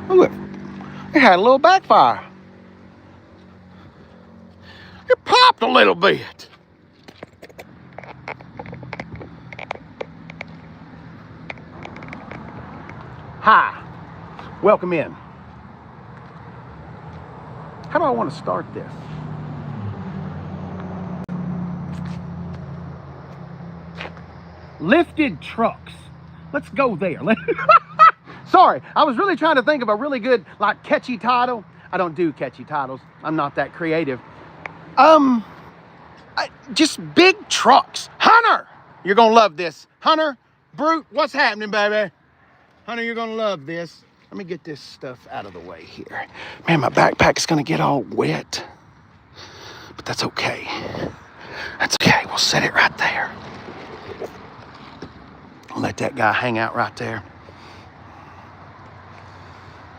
Look, it had a little backfire. It popped a little bit. Hi, welcome in. How do I want to start this? Lifted trucks. Let's go there. Sorry, I was really trying to think of a really good, like, catchy title. I don't do catchy titles. I'm not that creative. Just big trucks. Hunter, you're gonna love this. Hunter, Brute, what's happening, baby? Hunter, you're gonna love this. Let me get this stuff out of the way here. Man, my backpack is gonna get all wet, but that's okay. That's okay, we'll set it right there. I'll let that guy hang out right there.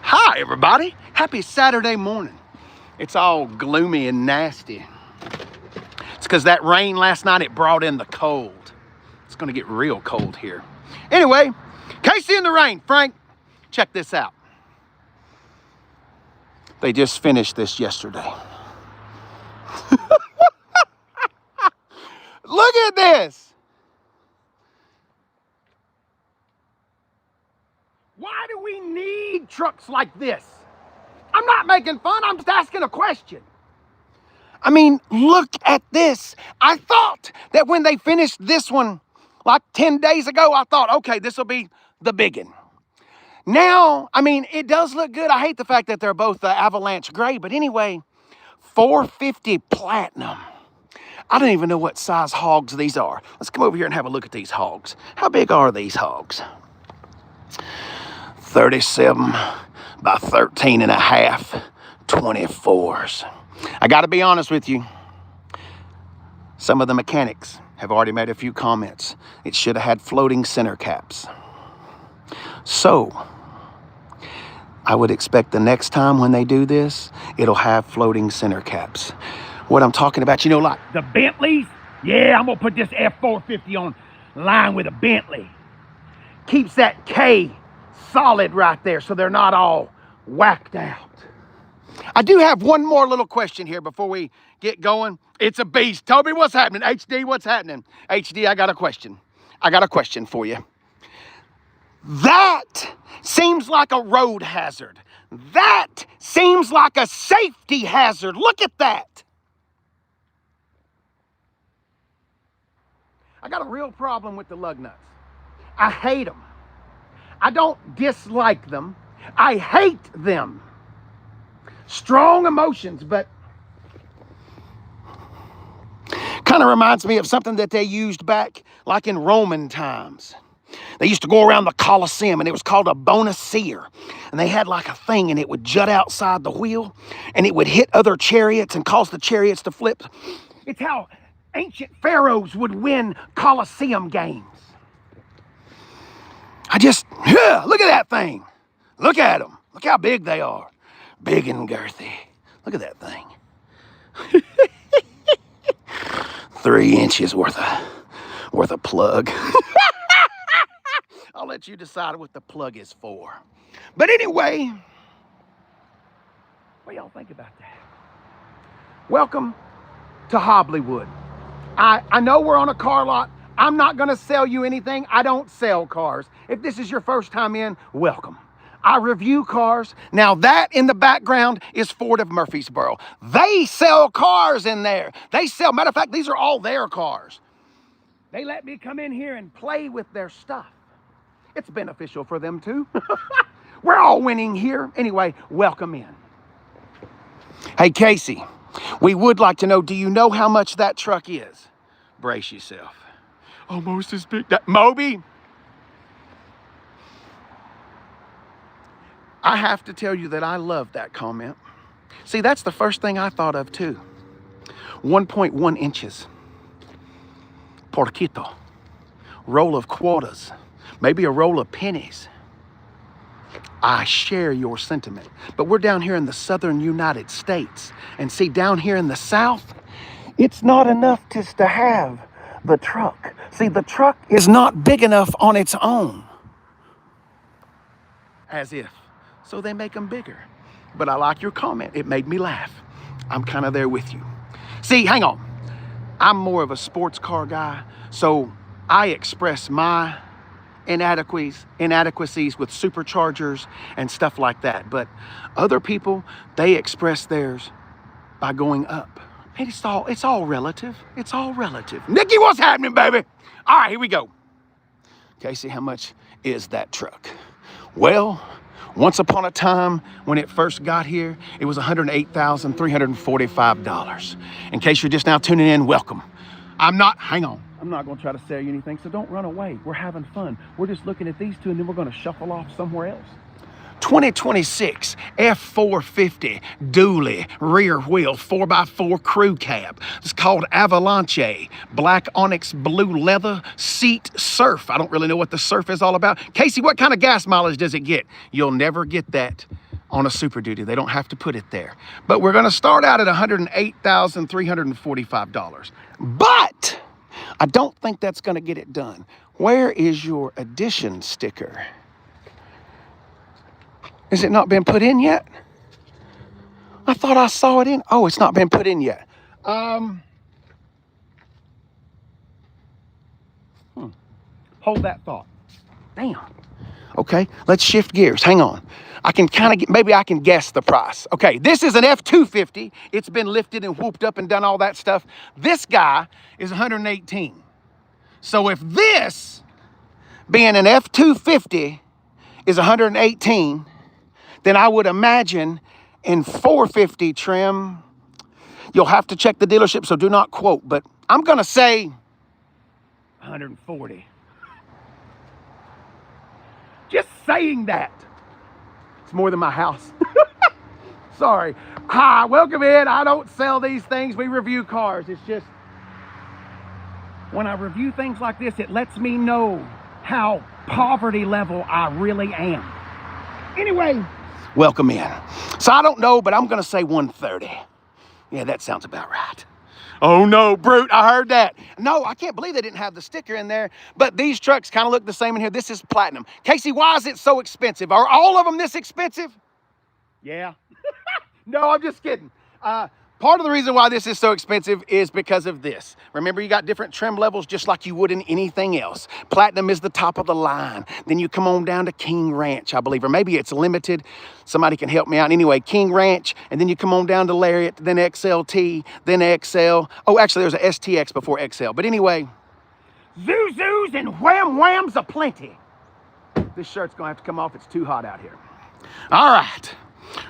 Hi, everybody. Happy Saturday morning. It's all gloomy and nasty. It's because that rain last night, it brought in the cold. It's gonna get real cold here. Anyway, Casey in the rain. Frank, check this out. They just finished this yesterday. Look at this. Why do we need trucks like this? I'm not making fun, I'm just asking a question. I mean, look at this. I thought that when they finished this one like 10 days ago, I thought, okay, this will be the big one. Now, I mean, it does look good. I hate the fact that they're both Avalanche gray, but anyway, 450 Platinum. I don't even know what size hogs these are. Let's come over here and have a look at these hogs. How big are these hogs? 37 by 13 and a half, 24s. I got to be honest with you. Some of the mechanics have already made a few comments. It should have had floating center caps. So, I would expect the next time when they do this, it'll have floating center caps. What I'm talking about, you know, like the Bentleys? Yeah, I'm going to put this F450 on line with a Bentley. Keeps that K solid right there so they're not all whacked out. I do have one more little question here before we get going. It's a beast. Toby, what's happening? HD, what's happening? HD, I got a question. I got a question for you. That seems like a road hazard. That seems like a safety hazard. Look at that. I got a real problem with the lug nuts. I hate them. I don't dislike them. I hate them. Strong emotions, but kind of reminds me of something that they used back like in Roman times. They used to go around the Colosseum and it was called a bonacere. And they had like a thing and it would jut outside the wheel and it would hit other chariots and cause the chariots to flip. It's how ancient pharaohs would win Colosseum games. Yeah, look at that thing. Look at them. Look how big they are. Big and girthy. Look at that thing. 3 inches worth of plug. I'll let you decide what the plug is for. But anyway, what y'all think about that? Welcome to Hobleywood. I know we're on a car lot. I'm not going to sell you anything. I don't sell cars. If this is your first time in, welcome. I review cars. Now that in the background is Ford of Murfreesboro. They sell cars in there. Matter of fact, these are all their cars. They let me come in here and play with their stuff. It's beneficial for them too. We're all winning here. Anyway, welcome in. Hey, Casey, we would like to know, do you know how much that truck is? Brace yourself. Almost as big. Moby, I have to tell you that I love that comment. See, that's the first thing I thought of too. 1.1 inches. Porquito. Roll of quarters. Maybe a roll of pennies. I share your sentiment. But we're down here in the southern United States. And see, down here in the South, it's not enough just to have the truck. See, the truck is not big enough on its own. As if so they make them bigger. But I like your comment. It made me laugh. I'm kind of there with you. See, hang on. I'm more of a sports car guy, so I express my inadequacies with superchargers and stuff like that. But other people, they express theirs by going up. And it's all relative. It's all relative. Nikki, what's happening, baby? All right, here we go. Casey, how much is that truck? Well, once upon a time, when it first got here, it was $108,345. In case you're just now tuning in, welcome. Hang on. I'm not gonna try to sell you anything, so don't run away. We're having fun. We're just looking at these two and then we're gonna shuffle off somewhere else. 2026 F450 dually rear wheel 4x4 crew cab. It's called Avalanche. Black onyx blue leather seat surf. I don't really know what the surf is all about. Casey, what kind of gas mileage does it get? You'll never get that on a Super Duty. They don't have to put it there. But we're gonna start out at $108,345. But I don't think that's gonna get it done. Where is your edition sticker? Has it not been put in yet? I thought I saw it in. Oh, it's not been put in yet. Hold that thought. Damn. Okay, let's shift gears. Hang on. I can kind of maybe I can guess the price. Okay, this is an F250. It's been lifted and whooped up and done all that stuff. This guy is 118. So if this, being an F250, is 118, then I would imagine in 450 trim, you'll have to check the dealership, so do not quote, but I'm gonna say 140. Just saying that. It's more than my house. Sorry. Hi, welcome in. I don't sell these things. We review cars. It's just, when I review things like this, it lets me know how poverty level I really am. Anyway, welcome in. So I don't know, but I'm gonna say 130. Yeah, that sounds about right. Oh no, brute, I heard that. No, I can't believe they didn't have the sticker in there, but these trucks kind of look the same in here. This is platinum. Casey, why is it so expensive? Are all of them this expensive? Yeah. No, I'm just kidding. Part of the reason why this is so expensive is because of this. Remember, you got different trim levels just like you would in anything else. Platinum is the top of the line. Then you come on down to King Ranch, I believe, or maybe it's limited. Somebody can help me out. Anyway, King Ranch, and then you come on down to Lariat, then XLT, then XL. Oh, actually, there's a STX before XL. But anyway, zoo-zoos and wham-whams aplenty. This shirt's gonna have to come off. It's too hot out here. All right.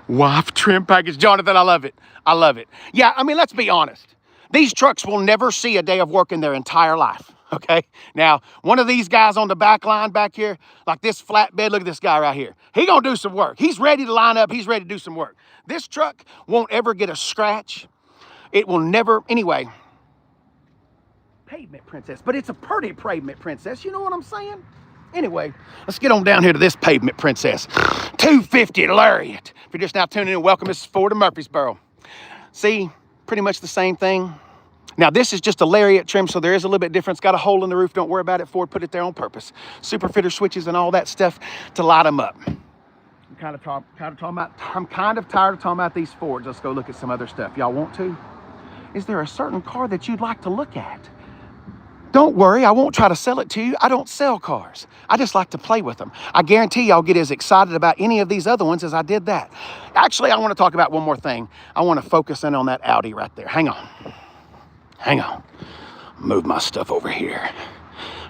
Wife trim package. Jonathan, I love it. I love it. Yeah, I mean, let's be honest. These trucks will never see a day of work in their entire life, okay? Now, one of these guys on the back line back here, like this flatbed, look at this guy right here. He gonna do some work. He's ready to line up. He's ready to do some work. This truck won't ever get a scratch. It will never, anyway. Pavement princess, but it's a pretty pavement princess. You know what I'm saying? Anyway, let's get on down here to this Pavement princess. 250 Lariat. If you're just now tuning in, welcome. This is Ford of Murfreesboro. See, pretty much the same thing. Now, this is just a Lariat trim, so there is a little bit different. It's got a hole in the roof. Don't worry about it. Ford put it there on purpose. Super fitter switches and all that stuff to light them up. I'm kind of tired of talking about these Fords. Let's go look at some other stuff. Y'all want to? Is there a certain car that you'd like to look at? Don't worry, I won't try to sell it to you. I don't sell cars. I just like to play with them. I guarantee y'all get as excited about any of these other ones as I did that. Actually, I want to talk about one more thing. I want to focus in on that Audi right there. Hang on. Hang on. Move my stuff over here.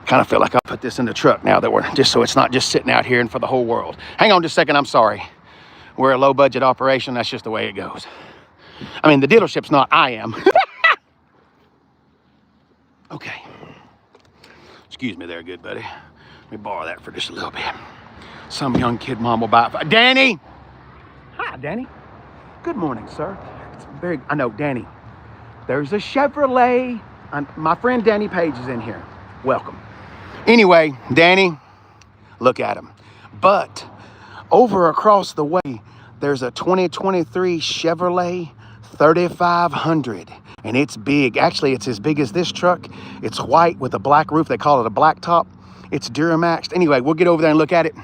Kind of feel like I'll put this in the truck now that we're, just so it's not just sitting out here and for the whole world. Hang on just a second, I'm sorry. We're a low budget operation. That's just the way it goes. I mean, the dealership's not, I am. Okay. Excuse me there, good buddy. Let me borrow that for just a little bit. Some young kid mom will buy it. Danny! Hi, Danny. Good morning, sir. It's very, I know, Danny. There's a Chevrolet. My friend Danny Page is in here. Welcome. Anyway, Danny, look at him. But over across the way, there's a 2023 Chevrolet 3500. And it's big. Actually, it's as big as this truck. It's white with a black roof. They call it a black top. It's Duramaxed. Anyway, we'll get over there and look at it.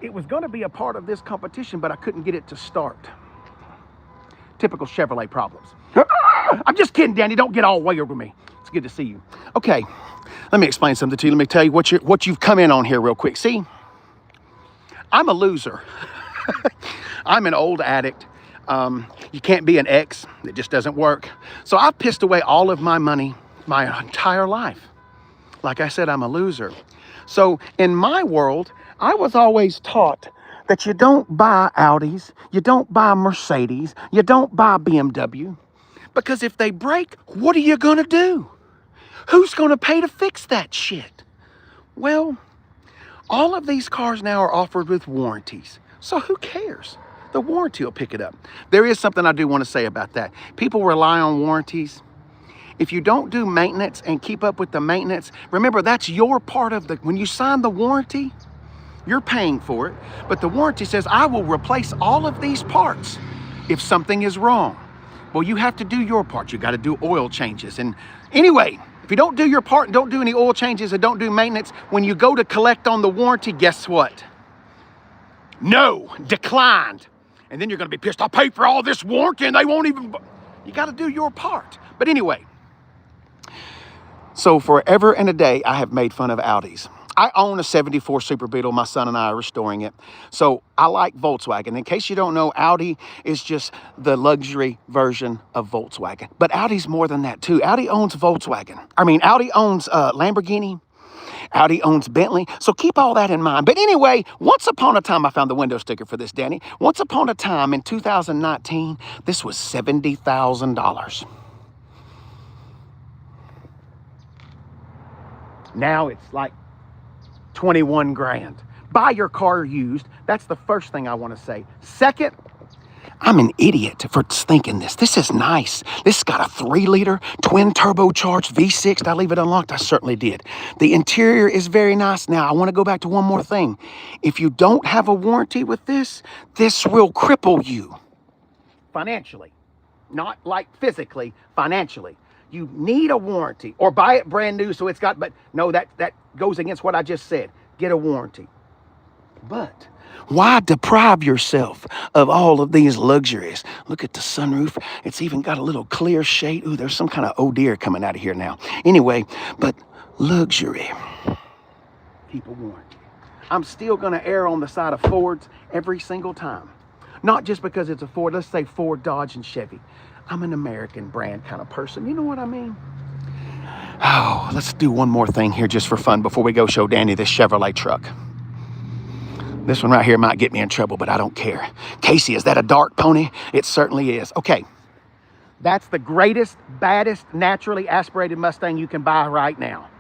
It was going to be a part of this competition, but I couldn't get it to start. Typical Chevrolet problems. I'm just kidding, Danny. Don't get all way over me. It's good to see you. Okay, let me explain something to you. Let me tell you what you've come in on here real quick. See, I'm a loser. I'm an old addict. You can't be an ex. It just doesn't work. So I've pissed away all of my money my entire life. Like I said, I'm a loser. So in my world, I was always taught that you don't buy Audis, you don't buy Mercedes, you don't buy BMW, because if they break, what are you going to do? Who's going to pay to fix that shit? Well, all of these cars now are offered with warranties, so who cares? The warranty will pick it up. There is something I do want to say about that. People rely on warranties. If you don't do maintenance and keep up with the maintenance, remember that's your part of when you sign the warranty, you're paying for it, but the warranty says, I will replace all of these parts if something is wrong. Well, you have to do your part. You got to do oil changes. And anyway, if you don't do your part and don't do any oil changes and don't do maintenance, when you go to collect on the warranty, guess what? No, declined. And then you're going to be pissed. I paid for all this warranty and they won't even... You got to do your part. But anyway, so forever and a day, I have made fun of Audis. I own a 74 Super Beetle. My son and I are restoring it. So I like Volkswagen. In case you don't know, Audi is just the luxury version of Volkswagen. But Audi's more than that too. Audi owns Volkswagen. Audi owns Lamborghini. Audi owns Bentley. So keep all that in mind. But anyway, once upon a time, I found the window sticker for this, Danny. Once upon a time in 2019, this was $70,000. Now it's like 21 grand. Buy your car used. That's the first thing I want to say. Second, I'm an idiot for thinking this. This is nice. This has got a 3-liter twin turbocharged V6. Did I leave it unlocked? I certainly did. The interior is very nice. Now, I want to go back to one more thing. If you don't have a warranty with this, this will cripple you financially. Not like physically, financially. You need a warranty or buy it brand new so it's got, but no, that goes against what I just said. Get a warranty. But why deprive yourself of all of these luxuries? Look at the sunroof. It's even got a little clear shade. Ooh, there's some kind of oh dear coming out of here now. Anyway, but luxury. Keep a warranty. I'm still going to err on the side of Fords every single time. Not just because it's a Ford. Let's say Ford, Dodge, and Chevy. I'm an American brand kind of person. You know what I mean? Oh, let's do one more thing here just for fun before we go show Danny this Chevrolet truck. This one right here might get me in trouble, but I don't care. Casey, is that a dark pony? It certainly is. Okay, that's the greatest, baddest, naturally aspirated Mustang you can buy right now.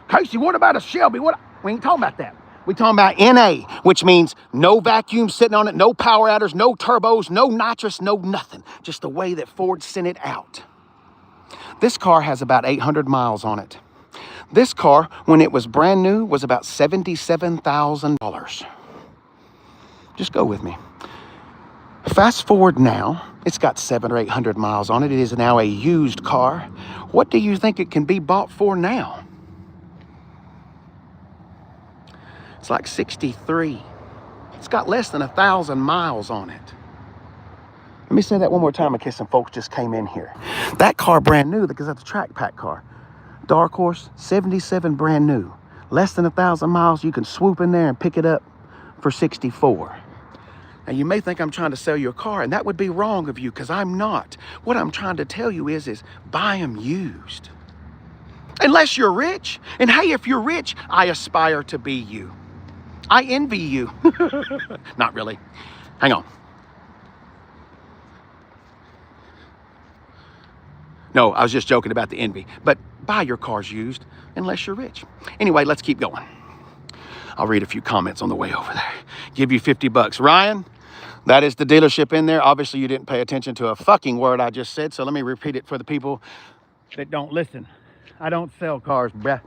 Casey, what about a Shelby? We ain't talking about that. We're talking about NA, which means no vacuum sitting on it, no power adders, no turbos, no nitrous, no nothing. Just the way that Ford sent it out. This car has about 800 miles on it. This car, when it was brand new, was about $77,000. Just go with me. Fast forward now, it's got 700 or 800 miles on it. It is now a used car. What do you think it can be bought for now? It's like 63. It's got less than 1,000 miles on it. Let me say that one more time in case some folks just came in here. That car brand new, because that's a track pack car. Darkhorse, 77 brand new. Less than 1,000 miles, you can swoop in there and pick it up for 64. Now you may think I'm trying to sell you a car, and that would be wrong of you, because I'm not. What I'm trying to tell you is buy them used. Unless you're rich. And hey, if you're rich, I aspire to be you. I envy you. Not really. Hang on. No, I was just joking about the envy. But buy your cars used unless you're rich. Anyway, let's keep going. I'll read a few comments on the way over there. Give you 50 bucks. Ryan, that is the dealership in there. Obviously, you didn't pay attention to a fucking word I just said, so let me repeat it for the people that don't listen. I don't sell cars, bruh.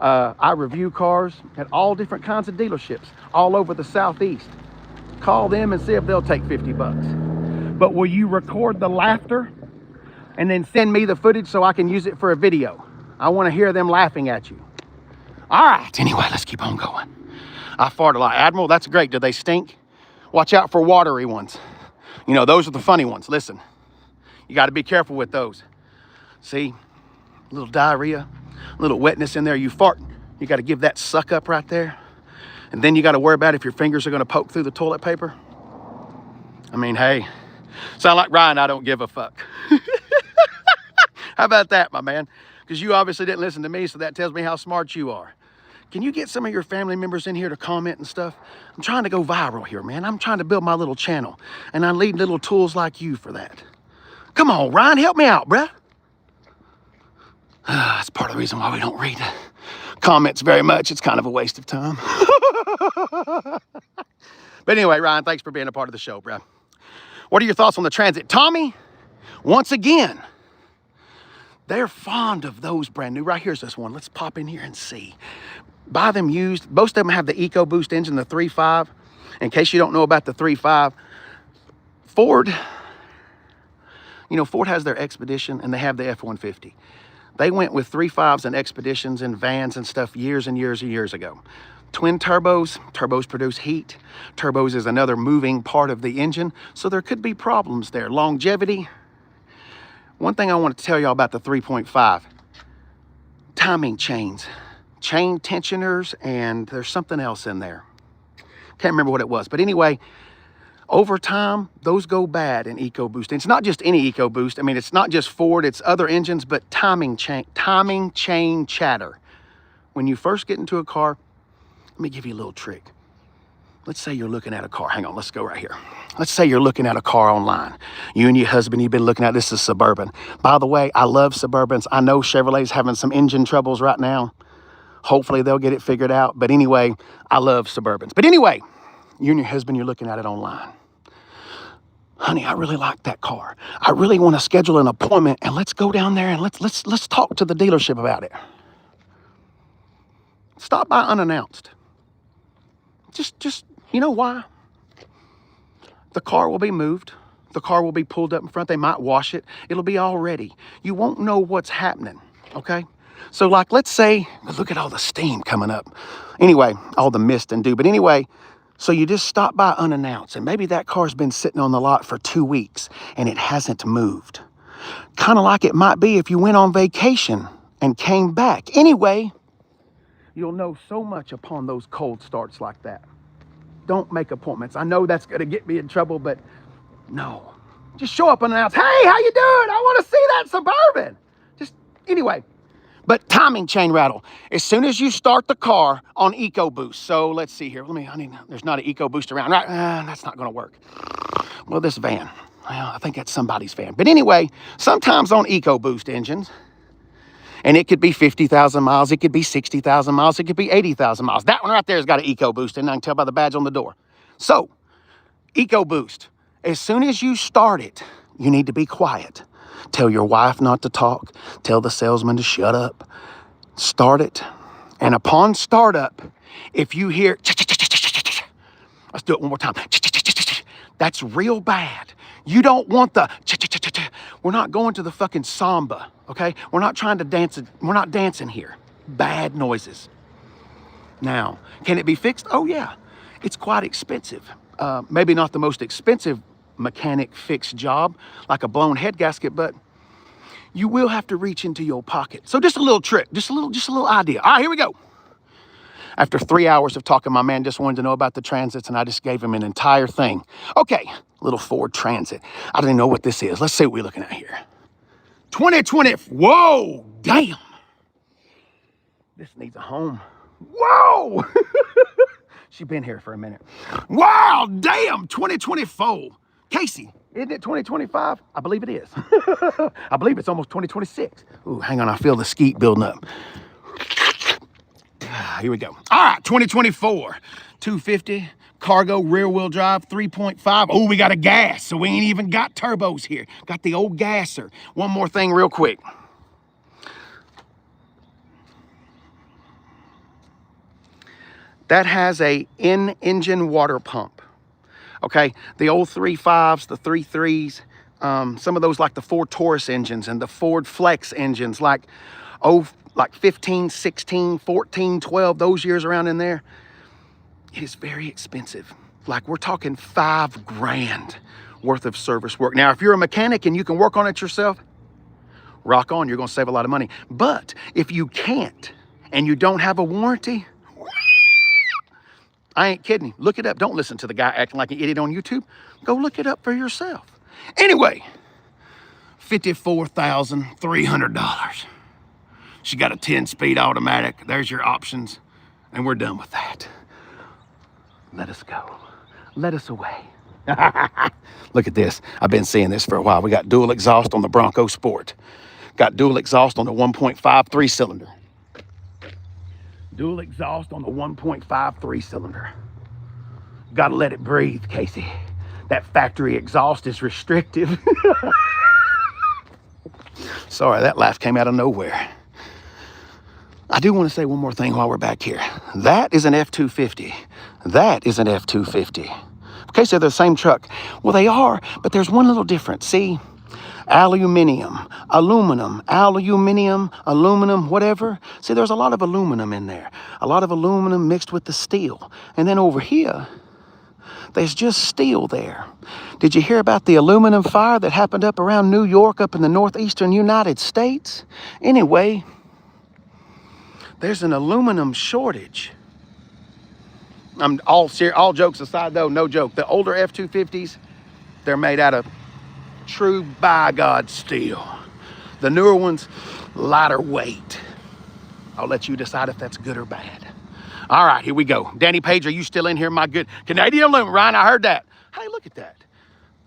I review cars at all different kinds of dealerships all over the Southeast. Call them and see if they'll take 50 bucks. But will you record the laughter and then send me the footage so I can use it for a video? I want to hear them laughing at you. All right, anyway, let's keep on going. I fart a lot. Admiral, that's great. Do they stink? Watch out for watery ones. You know, those are the funny ones. Listen, you got to be careful with those. See, a little diarrhea, a little wetness in there. You fart, you got to give that suck up right there. And then you got to worry about if your fingers are going to poke through the toilet paper. I mean, hey, sound like Ryan, I don't give a fuck. How about that, my man? Because you obviously didn't listen to me, so that tells me how smart you are. Can you get some of your family members in here to comment and stuff? I'm trying to go viral here, man. I'm trying to build my little channel, and I need little tools like you for that. Come on, Ryan, help me out, bruh. That's part of the reason why we don't read comments very much. It's kind of a waste of time. But anyway, Ryan, thanks for being a part of the show, bruh. What are your thoughts on the Transit? Tommy, once again, they're fond of those brand new. Right here's this one. Let's pop in here and see. Buy them used. Most of them have the EcoBoost engine, the 3.5. In case you don't know about the 3.5, Ford, you know, Ford has their Expedition and they have the F-150. They went with 3.5s and Expeditions and vans and stuff years and years and years ago. Twin turbos, turbos produce heat. Turbos is another moving part of the engine, so there could be problems there. Longevity. One thing I want to tell y'all about the 3.5, timing chains, chain tensioners, and there's something else in there. Can't remember what it was, but anyway, over time, those go bad in EcoBoost. And it's not just any EcoBoost. I mean, it's not just Ford, it's other engines, but timing chain chatter. When you first get into a car, let me give you a little trick. Let's say you're looking at a car. Hang on, let's go right here. Let's say you're looking at a car online. You and your husband, you've been looking at, this is Suburban. By the way, I love Suburbans. I know Chevrolet's having some engine troubles right now. Hopefully they'll get it figured out. But anyway, I love Suburbans. But anyway, you and your husband, you're looking at it online. Honey, I really like that car. I really want to schedule an appointment and let's go down there and let's talk to the dealership about it. Stop by unannounced. Just, you know why? The car will be moved. The car will be pulled up in front. They might wash it. It'll be all ready. You won't know what's happening, okay? So like, let's say, look at all the steam coming up. Anyway, all the mist and dew. But anyway, so you just stop by unannounced, and maybe that car's been sitting on the lot for 2 weeks and it hasn't moved. Kind of like it might be if you went on vacation and came back. Anyway, you'll know so much upon those cold starts like that. Don't make appointments. I know that's going to get me in trouble, but no. Just show up unannounced. Hey, how you doing? I want to see that Suburban. Just, anyway. But timing chain rattle. As soon as you start the car on EcoBoost. So let's see here. There's not an EcoBoost around, right? That's not going to work. Well, this van. Well, I think that's somebody's van. But anyway, sometimes on EcoBoost engines, and it could be 50,000 miles, it could be 60,000 miles, it could be 80,000 miles. That one right there has got an EcoBoost, and I can tell by the badge on the door. So, EcoBoost, as soon as you start it, you need to be quiet. Tell your wife not to talk. Tell the salesman to shut up. Start it. And upon startup, if you hear, let's do it one more time. That's real bad. You don't want the, we're not going to the fucking samba, okay? We're not trying to dance, we're not dancing here. Bad noises. Now, can it be fixed? Oh yeah, it's quite expensive. Maybe not the most expensive mechanic fix job, like a blown head gasket, but you will have to reach into your pocket. So just a little trick, just a little idea. All right, here we go. After 3 hours of talking, my man just wanted to know about the Transits, and I just gave him an entire thing. Okay, little Ford Transit. I don't even know what this is. Let's see what we're looking at here. 2020, whoa, damn. This needs a home. Whoa. She's been here for a minute. Wow, damn, 2024. Casey, isn't it 2025? I believe it is. I believe it's almost 2026. Ooh, hang on, I feel the skeet building up. Here we go. All right, 2024, 250, cargo, rear-wheel drive, 3.5. Oh, we got a gas, so we ain't even got turbos here. Got the old gasser. One more thing real quick. That has a in-engine water pump. Okay, the old 3.5s, the 3.3s, some of those like the Ford Taurus engines and the Ford Flex engines, like 15, 16, 14, 12, those years around in there. It is very expensive. Like we're talking $5,000 worth of service work. Now, if you're a mechanic and you can work on it yourself, rock on, you're gonna save a lot of money. But if you can't and you don't have a warranty, I ain't kidding. Look it up. Don't listen to the guy acting like an idiot on YouTube. Go look it up for yourself. Anyway, $54,300. She got a 10-speed automatic. There's your options, and we're done with that. Let us go. Let us away. Look at this. I've been seeing this for a while. We got dual exhaust on the Bronco Sport. Got dual exhaust on the 1.53 cylinder. Dual exhaust on the 1.53 cylinder. Gotta let it breathe, Casey. That factory exhaust is restrictive. Sorry, that laugh came out of nowhere. I do want to say one more thing while we're back here. That is an F-250. That is an F-250. Okay, so they're the same truck. Well, they are, but there's one little difference. See, aluminum, whatever. See, there's a lot of aluminum in there. A lot of aluminum mixed with the steel. And then over here, there's just steel there. Did you hear about the aluminum fire that happened up around New York, up in the northeastern United States? Anyway, there's an aluminum shortage. I'm all jokes aside though, no joke. The older F-250s, they're made out of true by God steel. The newer ones, lighter weight. I'll let you decide if that's good or bad. All right, here we go. Danny Page, are you still in here, my good Canadian aluminum? Ryan, I heard that. Hey, look at that.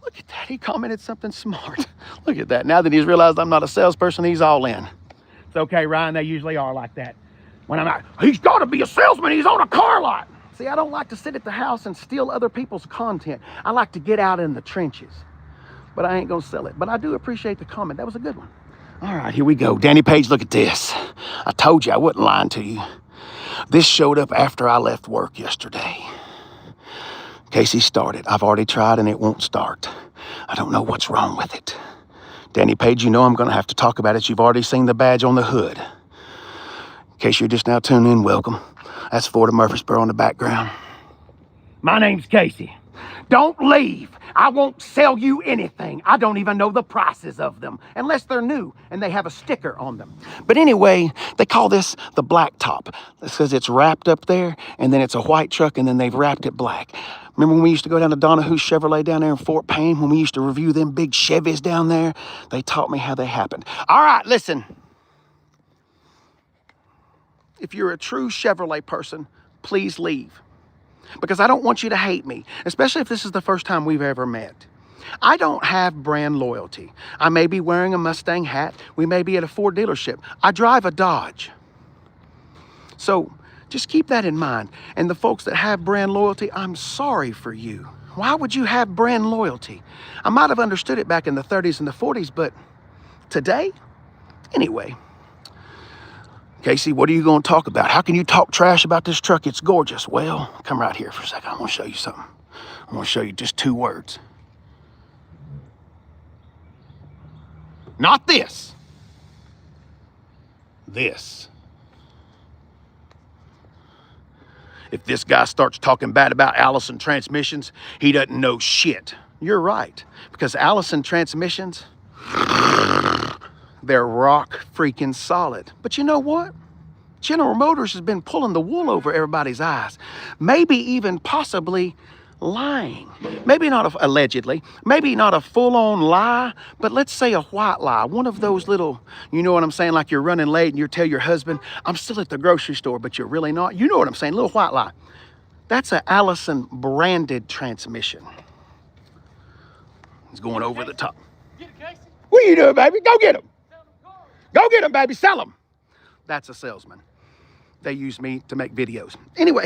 Look at that. He commented something smart. Look at that. Now that he's realized I'm not a salesperson, he's all in. It's okay, Ryan. They usually are like that. When I'm out, he's got to be a salesman. He's on a car lot. See, I don't like to sit at the house and steal other people's content. I like to get out in the trenches. But I ain't going to sell it. But I do appreciate the comment. That was a good one. All right, here we go. Danny Page, look at this. I told you I wasn't lying to you. This showed up after I left work yesterday. Casey started. I've already tried and it won't start. I don't know what's wrong with it. Danny Page, you know I'm going to have to talk about it. You've already seen the badge on the hood. In case you're just now tuning in, welcome. That's Ford of Murfreesboro in the background. My name's Casey. Don't leave. I won't sell you anything. I don't even know the prices of them, unless they're new and they have a sticker on them. But anyway, they call this the black top. It says it's wrapped up there, and then it's a white truck, and then they've wrapped it black. Remember when we used to go down to Donahue Chevrolet down there in Fort Payne, when we used to review them big Chevys down there? They taught me how they happened. All right, listen. If you're a true Chevrolet person, please leave. Because I don't want you to hate me, especially if this is the first time we've ever met. I don't have brand loyalty. I may be wearing a Mustang hat. We may be at a Ford dealership. I drive a Dodge. So just keep that in mind. And the folks that have brand loyalty, I'm sorry for you. Why would you have brand loyalty? I might have understood it back in the 30s and the 40s, but today? Anyway. Casey, what are you going to talk about? How can you talk trash about this truck? It's gorgeous. Well, come right here for a second. I want to show you something. I want to show you just 2 words. Not this. This. If this guy starts talking bad about Allison transmissions, he doesn't know shit. You're right. Because Allison transmissions, they're rock freaking solid. But you know what? General Motors has been pulling the wool over everybody's eyes. Maybe even possibly lying. Maybe not allegedly. Maybe not a full-on lie, but let's say a white lie. One of those little, you know what I'm saying, like you're running late and you tell your husband, I'm still at the grocery store, but you're really not. You know what I'm saying, little white lie. That's an Allison branded transmission. It's going over the top. Get it, Casey. What are you doing, baby? Go get him. Go get them, baby. Sell them. That's a salesman. They use me to make videos. Anyway,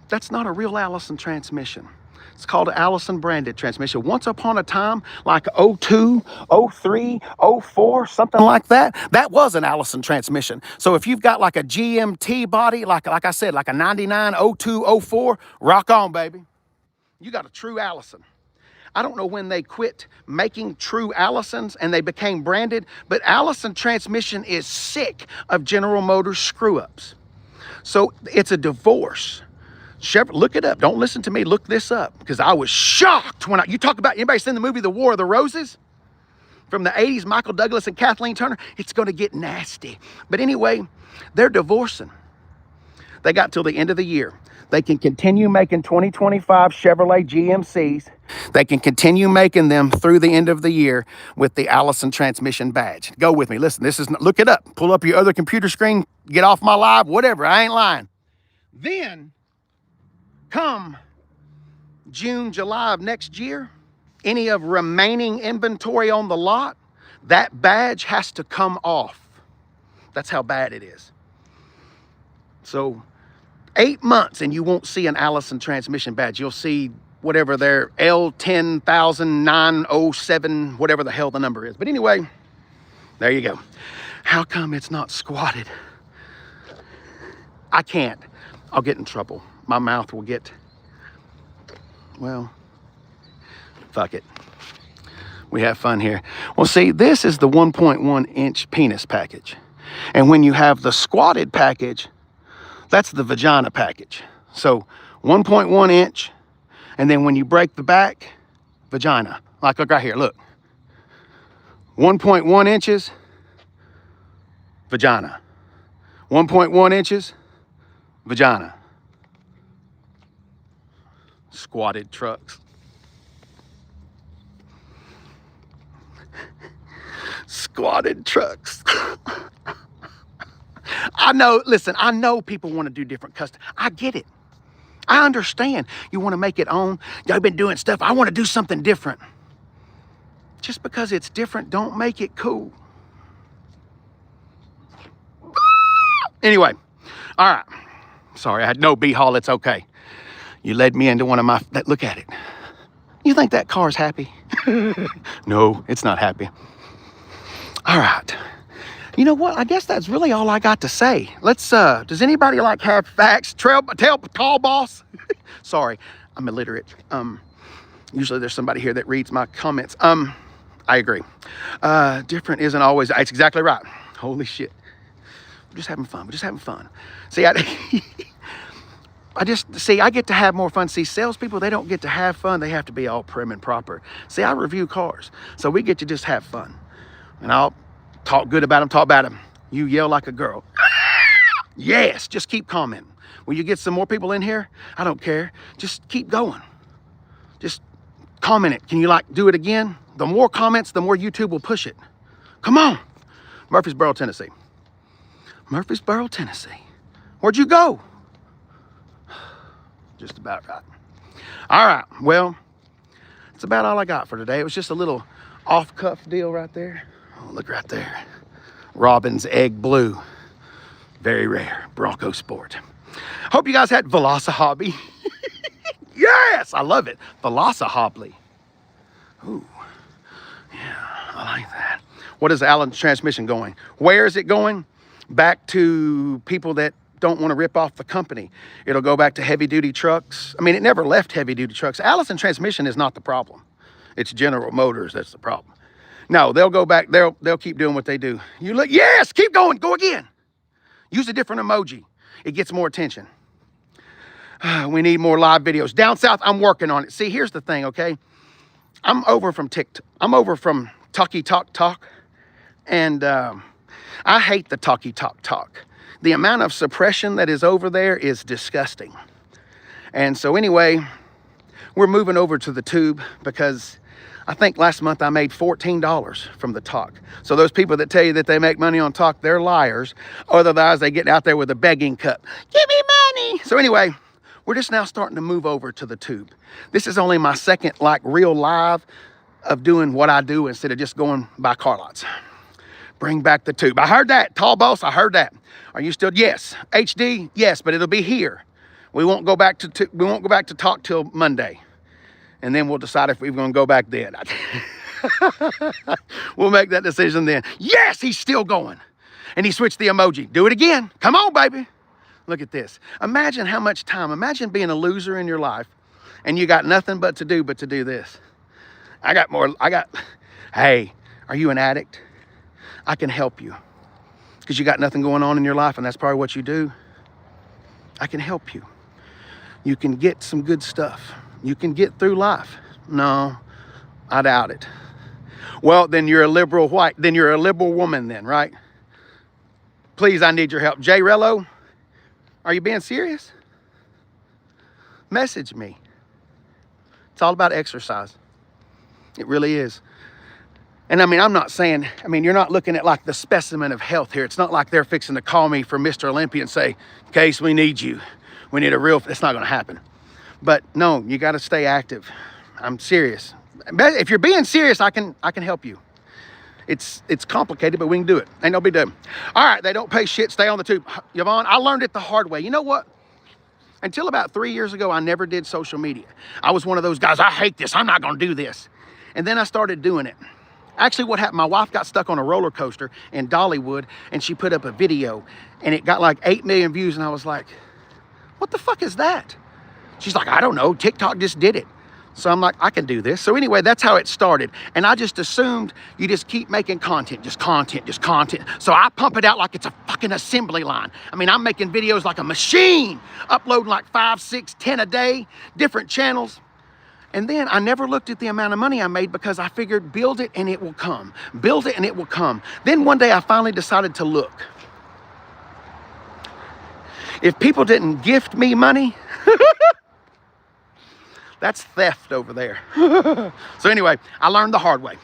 that's not a real Allison transmission. It's called an Allison branded transmission. Once upon a time, like 02, 03, 04, something like that, that was an Allison transmission. So if you've got like a GMT body, like I said, like a 99, 02, 04, rock on, baby. You got a true Allison. I don't know when they quit making true Allisons and they became branded, but Allison transmission is sick of General Motors screw-ups. So it's a divorce. Look it up. Don't listen to me. Look this up, because I was shocked when you talk about, anybody seen the movie The War of the Roses from the 80s, Michael Douglas and Kathleen Turner? It's going to get nasty. But anyway, they're divorcing. They got till the end of the year. They can continue making 2025 Chevrolet GMCs. They can continue making them through the end of the year with the Allison transmission badge. Go with me. Listen, this is, look it up. Pull up your other computer screen. Get off my live, whatever. I ain't lying. Then, come June, July of next year, any of remaining inventory on the lot, that badge has to come off. That's how bad it is. So 8 months and you won't see an Allison transmission badge. You'll see whatever their L10907, whatever the hell the number is. But anyway, there you go. How come it's not squatted? I can't. I'll get in trouble. My mouth will get, well, fuck it. We have fun here. Well, see, this is the 1.1 inch penis package. And when you have the squatted package, that's the vagina package. So 1.1 inch, and then when you break the back, vagina. Like, look right here, look. 1.1 inches, vagina. 1.1 inches, vagina. Squatted trucks. Squatted trucks. I know, listen, I know people want to do different custom. I get it. I understand. You want to make it own. Y'all been doing stuff. I want to do something different. Just because it's different, don't make it cool. Anyway, all right. Sorry, I had no B-haul. It's okay. You led me into one of my, look at it. You think that car's happy? No, it's not happy. All right. You know what? I guess that's really all I got to say. Let's, does anybody like have facts? Tell tall boss. Sorry, I'm illiterate. Usually there's somebody here that reads my comments. I agree. Different isn't always, it's exactly right. Holy shit. We're just having fun. We're just having fun. See, I get to have more fun. See, salespeople, they don't get to have fun. They have to be all prim and proper. See, I review cars, so we get to just have fun. And I'll talk good about them, talk about them. You yell like a girl. Yes, just keep commenting. When you get some more people in here, I don't care. Just keep going. Just comment it. Can you do it again? The more comments, the more YouTube will push it. Come on. Murfreesboro, Tennessee. Murfreesboro, Tennessee. Where'd you go? Just about right. All right, well, that's about all I got for today. It was just a little off-cuff deal right there. Oh, look right there. Robin's Egg Blue. Very rare. Bronco Sport. Hope you guys had Velocihobby. Yes, I love it. Velocihobby. Ooh, yeah, I like that. What is Allen's transmission going? Where is it going? Back to people that don't want to rip off the company. It'll go back to heavy-duty trucks. I mean, it never left heavy-duty trucks. Allison transmission is not the problem. It's General Motors that's the problem. No, they'll go back. They'll keep doing what they do. You look, yes, keep going. Go again. Use a different emoji. It gets more attention. We need more live videos. Down south, I'm working on it. See, here's the thing, okay? I'm over from TikTok. I'm over from Talky Talk. And I hate the Talky Talk. The amount of suppression that is over there is disgusting. And so anyway, we're moving over to the tube because I think last month I made $14 from the talk. So those people that tell you that they make money on talk, they're liars. Otherwise, they get out there with a begging cup. Give me money. So anyway, we're just now starting to move over to the tube. This is only my second real live of doing what I do instead of just going by car lots. Bring back the tube. I heard that. Tall boss, I heard that. Are you still? Yes. HD? Yes, but it'll be here. We won't go back to talk till Monday. And then we'll decide if we're going to go back then. We'll make that decision then. Yes, he's still going. And he switched the emoji. Do it again. Come on, baby. Look at this. Imagine how much time. Imagine being a loser in your life and you got nothing but to do this. Hey, are you an addict? I can help you because you got nothing going on in your life and that's probably what you do. I can help you. you can get some good stuff. You can get through life. No, I doubt it. Well, then you're a liberal white. Then you're a liberal woman then, right? Please, I need your help. J. Rello, are you being serious? Message me. It's all about exercise. It really is. And I mean, I'm not saying, I mean, you're not looking at like the specimen of health here. It's not like they're fixing to call me for Mr. Olympia and say, Case, we need you. We need a real, it's not gonna happen. But no, you gotta stay active. I'm serious. If you're being serious, I can help you. It's complicated, but we can do it. Ain't no big deal. All right, they don't pay shit, stay on the tube. Yvonne, I learned it the hard way. You know what? Until about 3 years ago, I never did social media. I was one of those guys, I hate this, I'm not gonna do this. And then I started doing it. Actually, what happened, my wife got stuck on a roller coaster in Dollywood, and she put up a video, and it got like 8 million views, and I was like, what the fuck is that? She's like, I don't know, TikTok just did it. So I'm like, I can do this. So anyway, that's how it started. And I just assumed you just keep making content, just content, just content. So I pump it out like it's a fucking assembly line. I mean, I'm making videos like a machine, uploading like 5, 6, 10 a day, different channels. And then I never looked at the amount of money I made because I figured build it and it will come. Build it and it will come. Then one day I finally decided to look. If people didn't gift me money, that's theft over there. So anyway, I learned the hard way.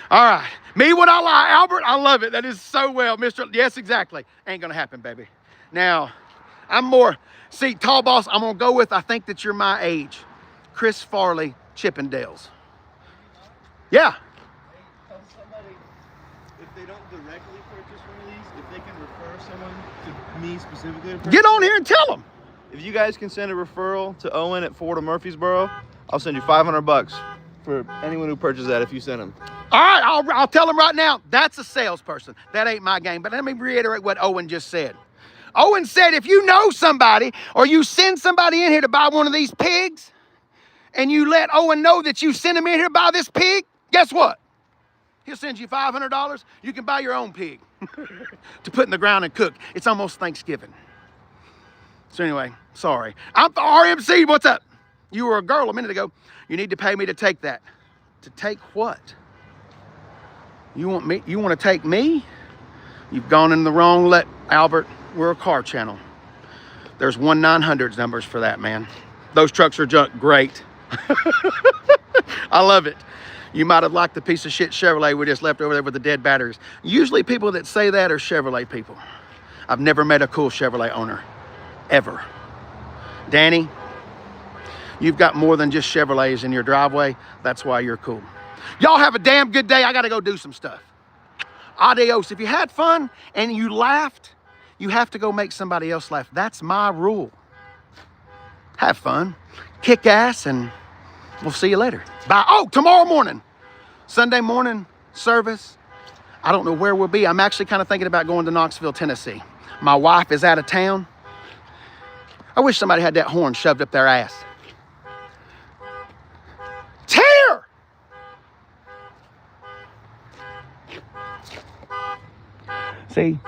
All right, me would I lie, Albert? I love it. That is so well, Mr. Yes, exactly. Ain't gonna happen, baby. Now, I'm more, see, tall boss, I'm gonna go with, I think that you're my age. Chris Farley, Chippendales. Yeah. Hey, tell somebody, if they don't directly purchase one of these, if they can refer someone to me specifically. Get on here and tell them. If you guys can send a referral to Owen at Ford of Murfreesboro, I'll send you $500 for anyone who purchases that if you send them. All right, I'll tell them right now, that's a salesperson. That ain't my game. But let me reiterate what Owen just said. Owen said, if you know somebody or you send somebody in here to buy one of these pigs and you let Owen know that you sent him in here to buy this pig, guess what? He'll send you $500. You can buy your own pig to put in the ground and cook. It's almost Thanksgiving. So anyway, sorry. I'm the RMC, what's up? You were a girl a minute ago. You need to pay me to take that. To take what? You want me? You want to take me? You've gone in the wrong Albert. We're a car channel. There's 1-900 numbers for that, man. Those trucks are junk. Great. I love it. You might have liked the piece of shit Chevrolet we just left over there with the dead batteries. Usually people that say that are Chevrolet people. I've never met a cool Chevrolet owner. Ever. Danny, you've got more than just Chevrolets in your driveway. That's why you're cool. Y'all have a damn good day. I got to go do some stuff. Adios. If you had fun and you laughed, you have to go make somebody else laugh. That's my rule. Have fun, kick ass, and we'll see you later. Bye. Oh, tomorrow morning, Sunday morning service. I don't know where we'll be. I'm actually kind of thinking about going to Knoxville, Tennessee. My wife is out of town. I wish somebody had that horn shoved up their ass. Tear! See,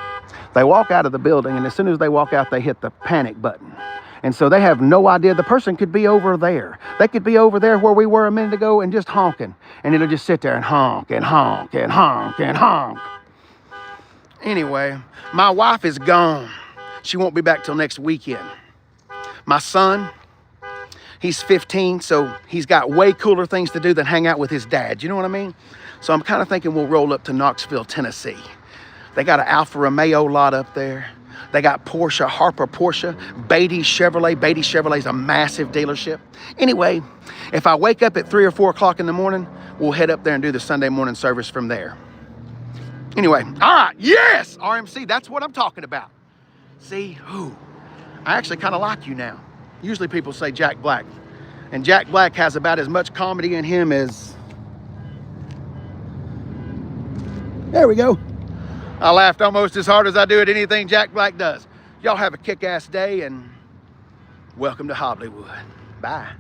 they walk out of the building, and as soon as they walk out, they hit the panic button. And so they have no idea. The person could be over there. They could be over there where we were a minute ago and just honking. And it'll just sit there and honk and honk and honk and honk. Anyway, my wife is gone. She won't be back till next weekend. My son, he's 15, so he's got way cooler things to do than hang out with his dad. You know what I mean? So I'm kind of thinking we'll roll up to Knoxville, Tennessee. They got an Alfa Romeo lot up there. They got Porsche, Harper Porsche, Beatty Chevrolet. Beatty Chevrolet is a massive dealership. Anyway, if I wake up at 3 or 4 o'clock in the morning, we'll head up there and do the Sunday morning service from there. Anyway, all right, yes, RMC, that's what I'm talking about. See, ooh, I actually kind of like you now. Usually people say Jack Black, and Jack Black has about as much comedy in him as... There we go. I laughed almost as hard as I do at anything Jack Black does. Y'all have a kick-ass day, and welcome to Hollywood. Bye.